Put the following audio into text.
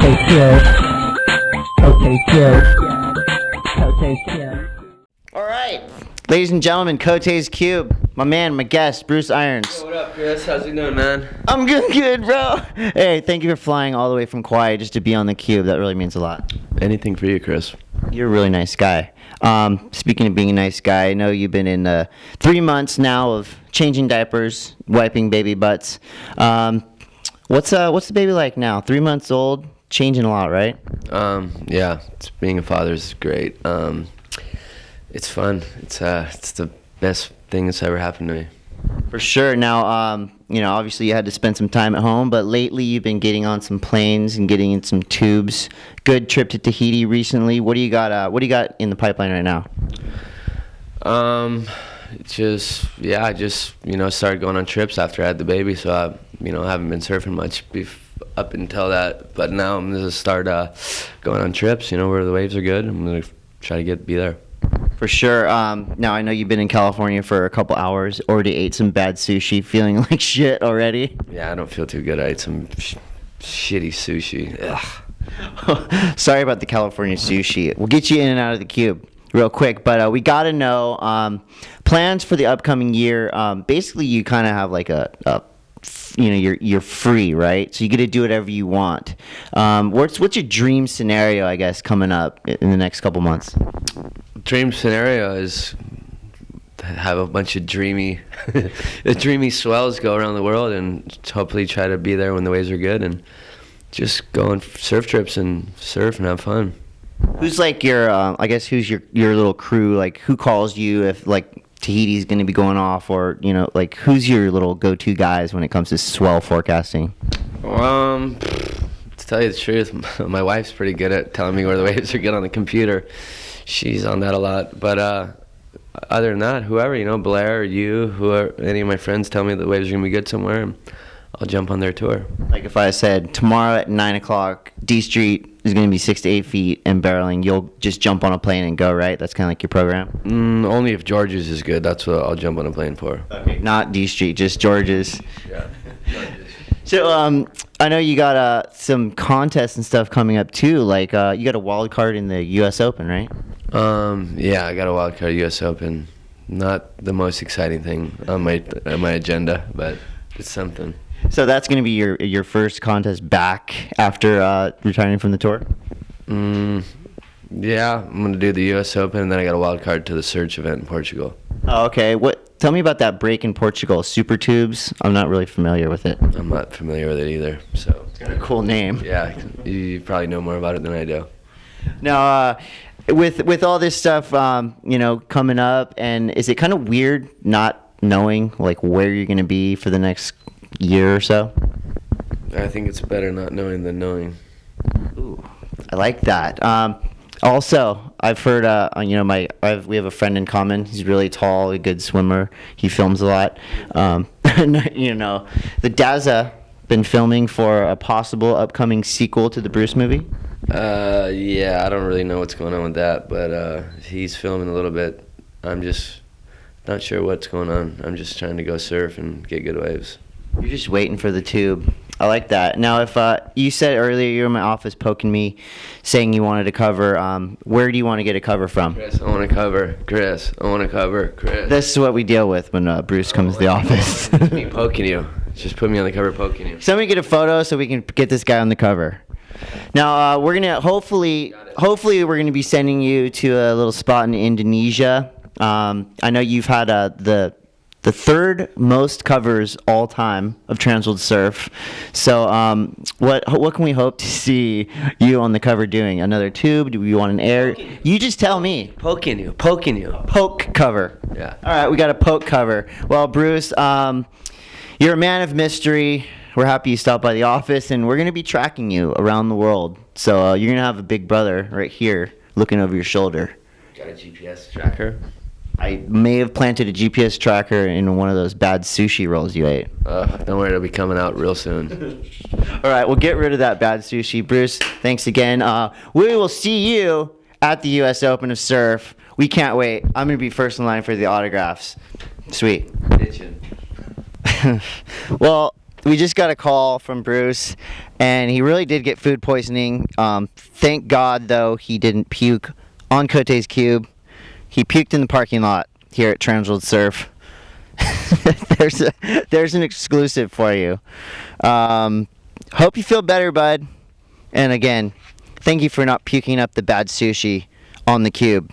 All right, ladies and gentlemen, Cote's Cube. My man, my guest, Bruce Irons. Yo, what up, Chris? How's it doing, man? I'm good, bro. Hey, thank you for flying all the way from Kauai just to be on the Cube. That really means a lot. Anything for you, Chris. You're a really nice guy. Speaking of being a nice guy, I know you've been in 3 months now of changing diapers, wiping baby butts. What's the baby like now? 3 months old, changing a lot, right? Yeah, being a father is great. It's fun. It's the best thing that's ever happened to me. For sure. Now, obviously you had to spend some time at home, but lately you've been getting on some planes and getting in some tubes. Good trip to Tahiti recently. What do you got? What do you got in the pipeline right now? I just started going on trips after I had the baby, so I haven't been surfing much up until that. But now I'm gonna start going on trips. Where the waves are good. I'm gonna try to be there. For sure. Now, I know you've been in California for a couple hours, already ate some bad sushi, feeling like shit already. Yeah, I don't feel too good. I ate some shitty sushi. Ugh. Sorry about the California sushi. We'll get you in and out of the Cube real quick, but we got to know plans for the upcoming year. Basically, you kind of have like you're free, right? So you get to do whatever you want. What's your dream scenario, I guess, coming up in the next couple months? Dream scenario is to have a bunch of dreamy swells go around the world and hopefully try to be there when the waves are good and just go on surf trips and surf and have fun. Who's like who's your little crew? Like, who calls you if like Tahiti's going to be going off, or like who's your little go-to guys when it comes to swell forecasting? To tell you the truth, my wife's pretty good at telling me where the waves are good on the computer. She's on that a lot, but other than that, whoever, Blair or you, whoever, any of my friends tell me the waves are gonna be good somewhere, I'll jump on their tour. Like if I said tomorrow at 9 o'clock, D Street is gonna be 6 to 8 feet and barreling, you'll just jump on a plane and go, right? That's kind of like your program. Only if George's is good. That's what I'll jump on a plane for. Okay, not D Street, just George's. Yeah. George's. So I know you got some contests and stuff coming up too. Like you got a wild card in the U.S. Open, right? Yeah, I got a wild card U.S. Open. Not the most exciting thing on my agenda, but it's something. So that's going to be your first contest back after retiring from the tour? Yeah, I'm going to do the U.S. Open, and then I got a wild card to the Search event in Portugal. Oh, okay. Tell me about that break in Portugal, Super Tubes. I'm not really familiar with it. I'm not familiar with it either. So it's got a cool name. Yeah, you probably know more about it than I do. Now, with all this stuff, coming up, and is it kind of weird not knowing like where you're going to be for the next year or so? I think it's better not knowing than knowing. Ooh, I like that. Also, I've heard, we have a friend in common. He's really tall, a good swimmer. He films a lot. The Daza been filming for a possible upcoming sequel to the Bruce movie. Yeah, I don't really know what's going on with that, but he's filming a little bit. I'm just not sure what's going on. I'm just trying to go surf and get good waves. You're just waiting for the tube. I like that. Now, if you said earlier you were in my office poking me, saying you wanted to cover, where do you want to get a cover from? Chris, I want to cover. Chris, I want to cover. Chris. This is what we deal with when Bruce comes to the office. It's me poking you. Just put me on the cover poking you. Somebody get a photo so we can get this guy on the cover. Now, we're gonna hopefully we're gonna be sending you to a little spot in Indonesia. I know you've had the third most covers all time of TransWorld SURF. So what can we hope to see you on the cover doing? Another tube? Do we want an air? You just tell me. Poking you. Poke cover. Yeah. All right, we got a poke cover. Well, Bruce, you're a man of mystery. We're happy you stopped by the office, and we're going to be tracking you around the world. So you're going to have a big brother right here looking over your shoulder. Got a GPS tracker? I may have planted a GPS tracker in one of those bad sushi rolls you ate. Don't worry, it'll be coming out real soon. All right, we'll get rid of that bad sushi. Bruce, thanks again. We will see you at the U.S. Open of Surf. We can't wait. I'm going to be first in line for the autographs. Sweet. Itching. Well, we just got a call from Bruce, and he really did get food poisoning. Thank God, though, he didn't puke on Cote's cube. He puked in the parking lot here at TransWorld SURF. There's an exclusive for you. Hope you feel better, bud. And again, thank you for not puking up the bad sushi on the cube.